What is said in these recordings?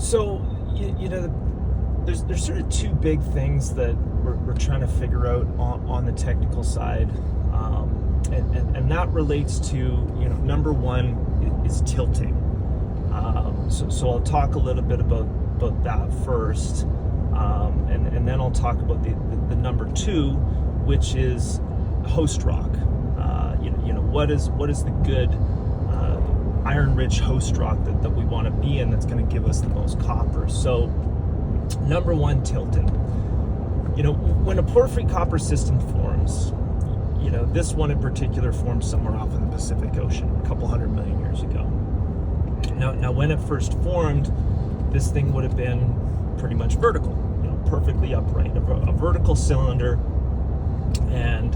So, there's sort of two big things that we're trying to figure out on the technical side, and that relates to, number one is tilting. So I'll talk a little bit about that first, and then I'll talk about the number two, which is host rock. What is the good iron-rich host rock that we want to be in that's going to give us the most copper. So number one, tilting. When a porphyry copper system forms, this one in particular formed somewhere off in the Pacific Ocean a couple 100 million years ago. Now when it first formed, this thing would have been pretty much vertical, perfectly upright, a vertical cylinder, and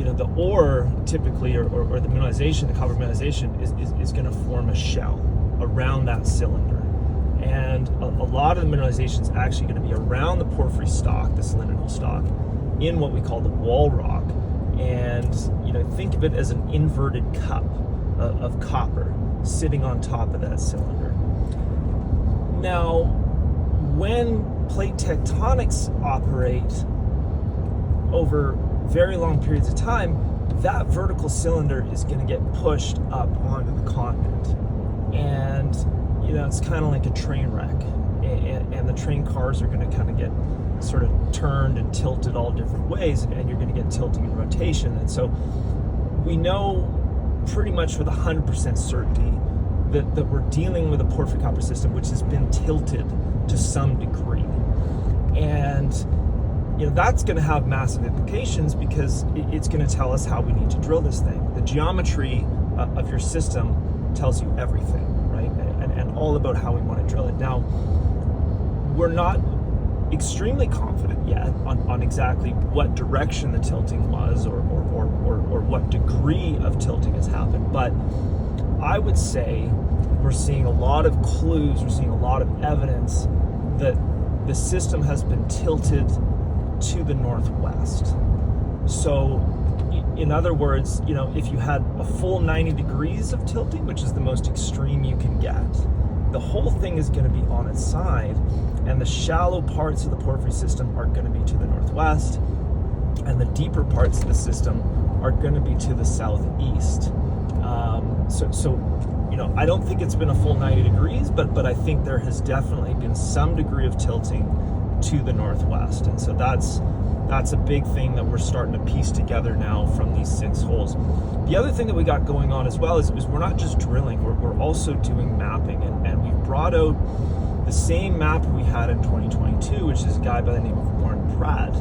the ore typically, or the mineralization, the copper mineralization is going to form a shell around that cylinder. And a lot of the mineralization is actually going to be around the porphyry stock, the cylindrical stock, in what we call the wall rock. And think of it as an inverted cup of copper sitting on top of that cylinder. Now, when plate tectonics operate over very long periods of time, that vertical cylinder is going to get pushed up onto the continent. And it's kind of like a train wreck, and the train cars are going to kind of get sort of turned and tilted all different ways, and you're going to get tilting and rotation. And so we know pretty much with 100% certainty that we're dealing with a porphyry copper system which has been tilted to some degree. And that's going to have massive implications, because it's going to tell us how we need to drill this thing. The geometry of your system tells you everything, right? And all about how we want to drill it. Now, we're not extremely confident yet on exactly what direction the tilting was, or what degree of tilting has happened, but I would say we're seeing a lot of clues, we're seeing a lot of evidence that the system has been tilted to the northwest. So in other words, if you had a full 90 degrees of tilting, which is the most extreme you can get, the whole thing is going to be on its side, and the shallow parts of the porphyry system are going to be to the northwest, and the deeper parts of the system are going to be to the southeast. So I don't think it's been a full 90 degrees, but I think there has definitely been some degree of tilting to the northwest. And so that's a big thing that we're starting to piece together now from these 6 holes. The other thing that we got going on as well is we're not just drilling, we're also doing mapping, and we've brought out the same map we had in 2022, which is a guy by the name of Warren Pratt,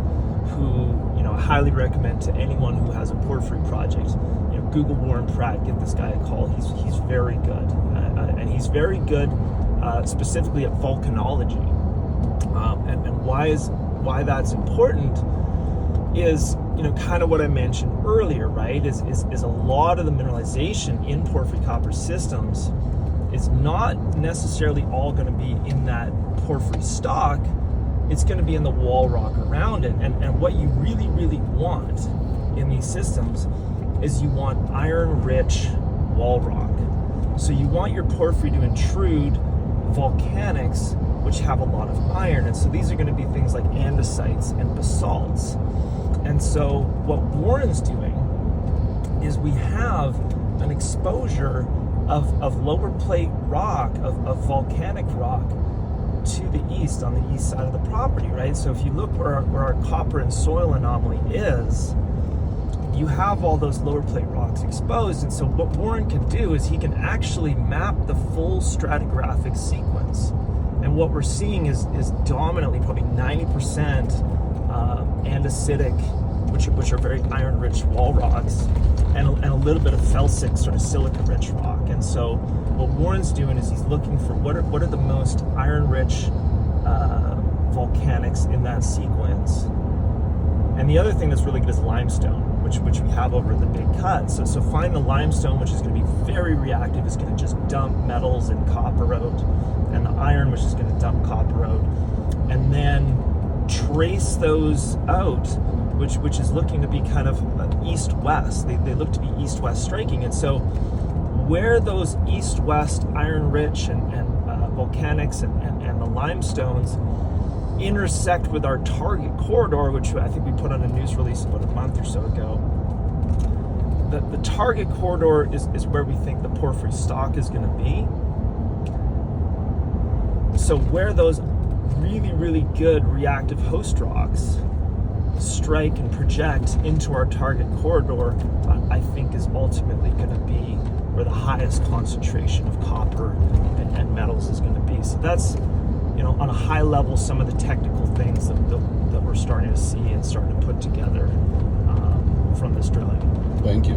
who I highly recommend to anyone who has a porphyry project. Google Warren Pratt, give this guy a call. He's very good, and he's very good specifically at volcanology. And why that's important is kind of what I mentioned earlier, right? Is a lot of the mineralization in porphyry copper systems is not necessarily all going to be in that porphyry stock. It's going to be in the wall rock around it. And what you really, really want in these systems is you want iron-rich wall rock. So you want your porphyry to intrude volcanics which have a lot of iron. And so these are going to be things like andesites and basalts. And so what Warren's doing is we have an exposure of lower plate rock, of volcanic rock, to the east, on the east side of the property, right? So if you look where our copper and soil anomaly is, you have all those lower plate rocks exposed. And so what Warren can do is he can actually map the full stratigraphic sequence. And what we're seeing is dominantly probably 90% andesitic, which are very iron-rich wall rocks, and a little bit of felsic, sort of silica-rich rock. And so what Warren's doing is he's looking for what are the most iron-rich volcanics in that sequence. And the other thing that's really good is limestone, which we have over the big cut. So find the limestone, which is going to be very reactive, is going to just dump metals and copper out, and the iron, which is going to dump copper out, and then trace those out, which is looking to be kind of east-west. They look to be east-west striking. And so where those east-west iron-rich and volcanics and the limestones intersect with our target corridor, which I think we put on a news release about a month or so ago. The target corridor is where we think the porphyry stock is going to be. So where those really, really good reactive host rocks strike and project into our target corridor, I think is ultimately going to be where the highest concentration of copper and metals is going to be. So that's, on a high level, some of the technical things that we're starting to see and starting to put together from this drilling. Thank you.